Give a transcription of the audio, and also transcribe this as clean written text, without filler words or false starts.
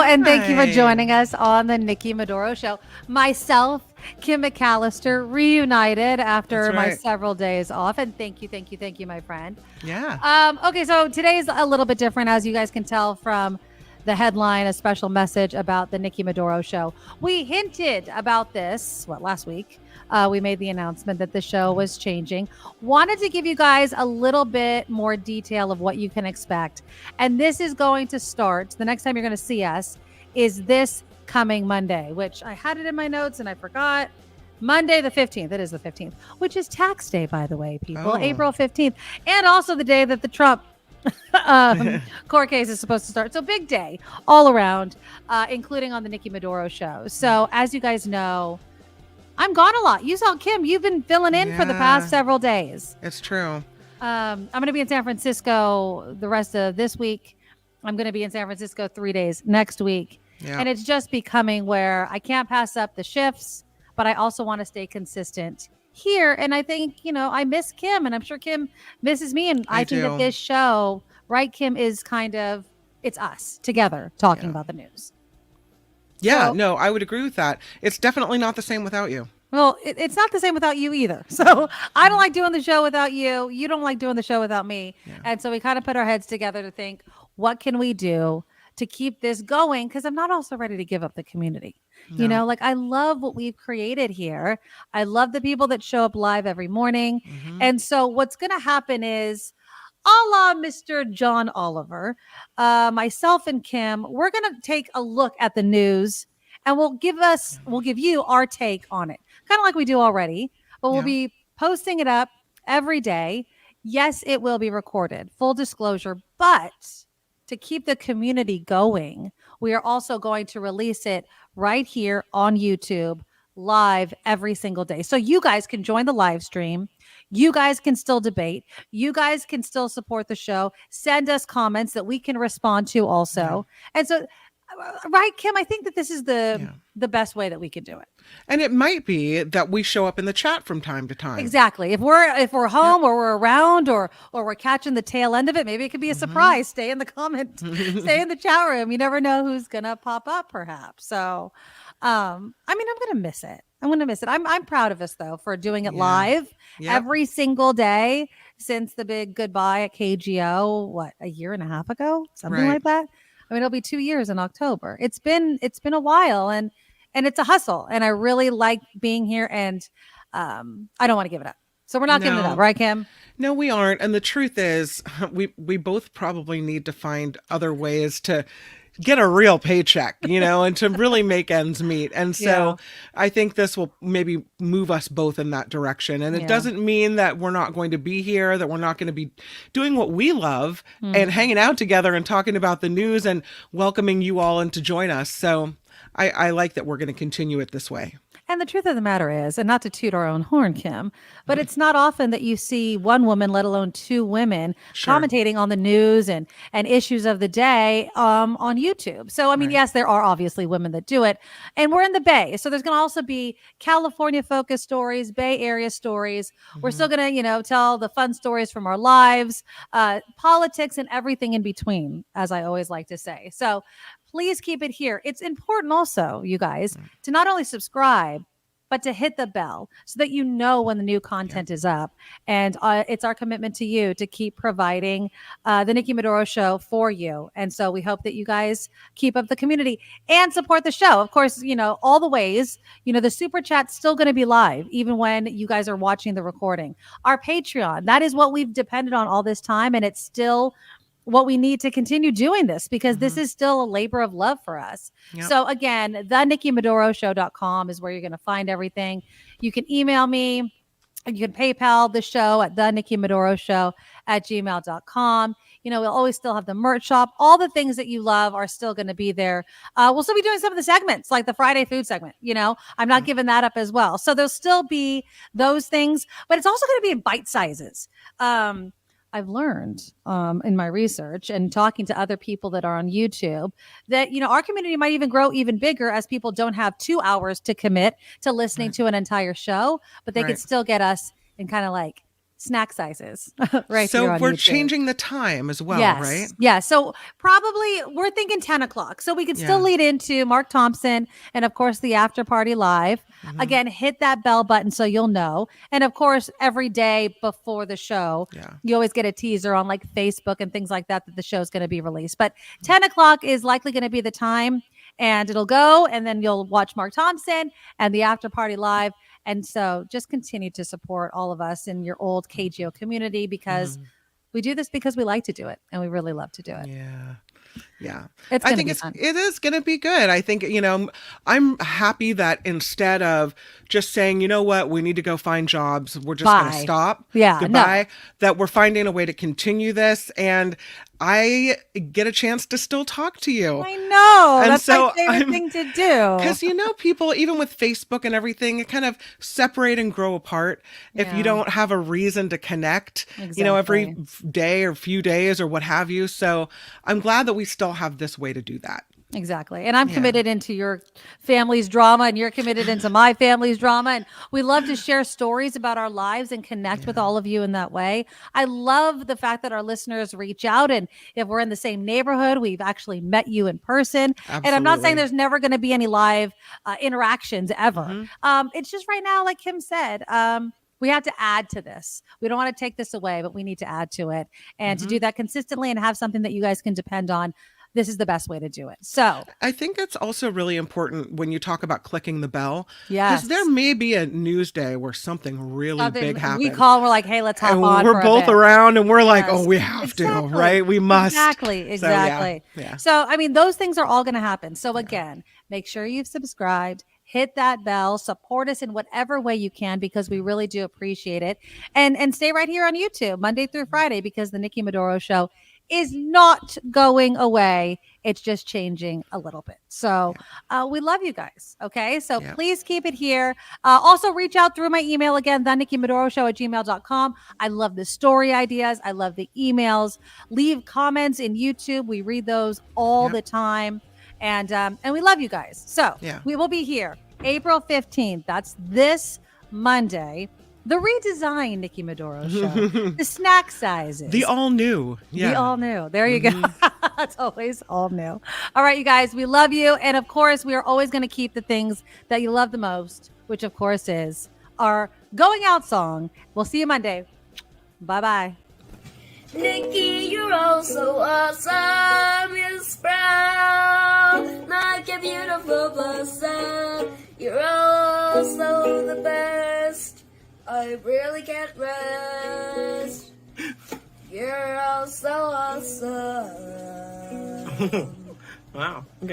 and thank you for joining us on the Nikki Medoro Show. Myself, Kim McAllister, reunited after my several days off. And thank you, my friend. Yeah. Okay, so today's a little bit different, as you guys can tell from the headline, a special message about the Nikki Medoro Show. We hinted about this, last week. We made the announcement that the show was changing. Wanted to give you guys a little bit more detail of what you can expect. And this is going to start, the next time you're going to see us is this coming Monday, which I had it in my notes and I forgot. Monday the 15th. It is the 15th, which is tax day, by the way, people. April 15th. And also the day that the Trump court case is supposed to start. So big day all around, including on the Nikki Medoro Show. So as you guys know, I'm gone a lot. You saw Kim. You've been filling in for the past several days. It's true. I'm going to be in San Francisco the rest of this week. I'm going to be in San Francisco 3 days next week. Yeah. And it's just becoming where I can't pass up the shifts, but I also want to stay consistent here. And I think, I miss Kim, and I'm sure Kim misses me. And I think that this show, right, Kim, is kind of, it's us together talking about the news. Yeah, no, I would agree with that. It's definitely not the same without you. Well, it's not the same without you either. So I don't like doing the show without you. You don't like doing the show without me. Yeah. And so we kind of put our heads together to think, what can we do to keep this going? Because I'm not also ready to give up the community. No. I love what we've created here. I love the people that show up live every morning. Mm-hmm. And so what's going to happen is, a la Mr. John Oliver, myself and Kim, we're going to take a look at the news and we'll give you our take on it. Kind of like we do already, but we'll be posting it up every day. Yes, it will be recorded, full disclosure, but to keep the community going, we are also going to release it right here on YouTube live every single day. So you guys can join the live stream. You guys can still debate. You guys can still support the show. Send us comments that we can respond to also. Yeah. And so, right, Kim, I think that this is the best way that we could do it. And it might be that we show up in the chat from time to time. Exactly. If we're home or we're around or we're catching the tail end of it, maybe it could be a surprise. Stay in the comment, stay in the chat room. You never know who's gonna pop up, perhaps. So, I'm gonna miss it. I'm proud of us though for doing it live every single day since the big goodbye at KGO. A year and a half ago, something like that. It'll be 2 years in October. It's been a while, and it's a hustle, and I really like being here, and I don't want to give it up. So we're not giving it up, right, Kim? No, we aren't. And the truth is, we both probably need to find other ways to get a real paycheck, and to really make ends meet. And so I think this will maybe move us both in that direction. And it doesn't mean that we're not going to be here, that we're not going to be doing what we love and hanging out together and talking about the news and welcoming you all in to join us. So I like that we're going to continue it this way. And the truth of the matter is, and not to toot our own horn, Kim, but it's not often that you see one woman, let alone two women, commentating on the news and issues of the day on YouTube. So, yes, there are obviously women that do it. And we're in the Bay. So there's going to also be California-focused stories, Bay Area stories. Mm-hmm. We're still going to, tell the fun stories from our lives, politics, and everything in between, as I always like to say. So please keep it here. It's important also, you guys, to not only subscribe, but to hit the bell so that you know when the new content is up. And it's our commitment to you to keep providing the Nikki Medoro Show for you. And so we hope that you guys keep up the community and support the show. Of course, all the ways, the super chat's still going to be live, even when you guys are watching the recording. Our Patreon, that is what we've depended on all this time. And it's still what we need to continue doing this because this is still a labor of love for us. Yep. So again, thenikkimedoroshow.com is where you're going to find everything. You can email me. You can PayPal the show at thenikkimedoroshow@gmail.com. We'll always still have the merch shop. All the things that you love are still going to be there. We'll still be doing some of the segments, like the Friday food segment. I'm not giving that up as well. So there'll still be those things, but it's also going to be in bite sizes. I've learned in my research and talking to other people that are on YouTube that, our community might even grow even bigger as people don't have 2 hours to commit to listening to an entire show, but they could still get us in kind of like snack sizes right So here on we're YouTube. changing the time as well, Yes. right? Yeah. So probably we're thinking 10 o'clock. So we can still lead into Mark Thompson and, of course, the after party live. Again, hit that bell button so you'll know. And, of course, every day before the show, you always get a teaser on like Facebook and things like that the show is going to be released. But 10 o'clock is likely going to be the time. And it'll go, and then you'll watch Mark Thompson and the after party live. And so just continue to support all of us in your old KGO community, because we do this because we like to do it, and we really love to do it. Yeah. Yeah. It's I going to think be fun. it is going to be good. I think, I'm happy that instead of just saying, you know what, we need to go find jobs, we're just going to stop. Yeah. Goodbye. That we're finding a way to continue this. And I get a chance to still talk to you. I know. And that's so my favorite thing to do. Because, people, even with Facebook and everything, kind of separate and grow apart if you don't have a reason to connect, every day or few days or what have you. So I'm glad that we still have this way to do that. Exactly. And I'm committed into your family's drama, and you're committed into my family's drama. And we love to share stories about our lives and connect with all of you in that way. I love the fact that our listeners reach out, and if we're in the same neighborhood, we've actually met you in person. Absolutely. And I'm not saying there's never going to be any live interactions ever. It's just right now, like Kim said, we have to add to this. We don't want to take this away, but we need to add to it. And to do that consistently and have something that you guys can depend on, this is the best way to do it. So I think it's also really important when you talk about clicking the bell. Yes. Because there may be a news day where something really big happens. We call, we're like, hey, let's hop and on. we're both around and we're like, oh, we have Exactly. to, right? We must. Exactly. So, yeah. So, I mean, those things are all going to happen. So again, make sure you've subscribed, hit that bell, support us in whatever way you can, because we really do appreciate it. And stay right here on YouTube Monday through Friday, because the Nikki Medoro Show is not going away. It's just changing a little bit. So we love you guys. Okay. So please keep it here. Also reach out through my email again, thenikkiMedoroShow@gmail.com. I love the story ideas. I love the emails. Leave comments in YouTube. We read those all the time. And we love you guys. So we will be here April 15th. That's this Monday. The redesigned Nikki Medoro Show. The snack sizes. The all new. Yeah. The all new. There you go. It's always all new. All right, you guys, we love you. And of course, we are always going to keep the things that you love the most, which of course is our going out song. We'll see you Monday. Bye-bye. Nikki, you're all so awesome. You're sprout like a beautiful blossom. You're also the best. I really can't rest. You're all so awesome. Wow. Okay.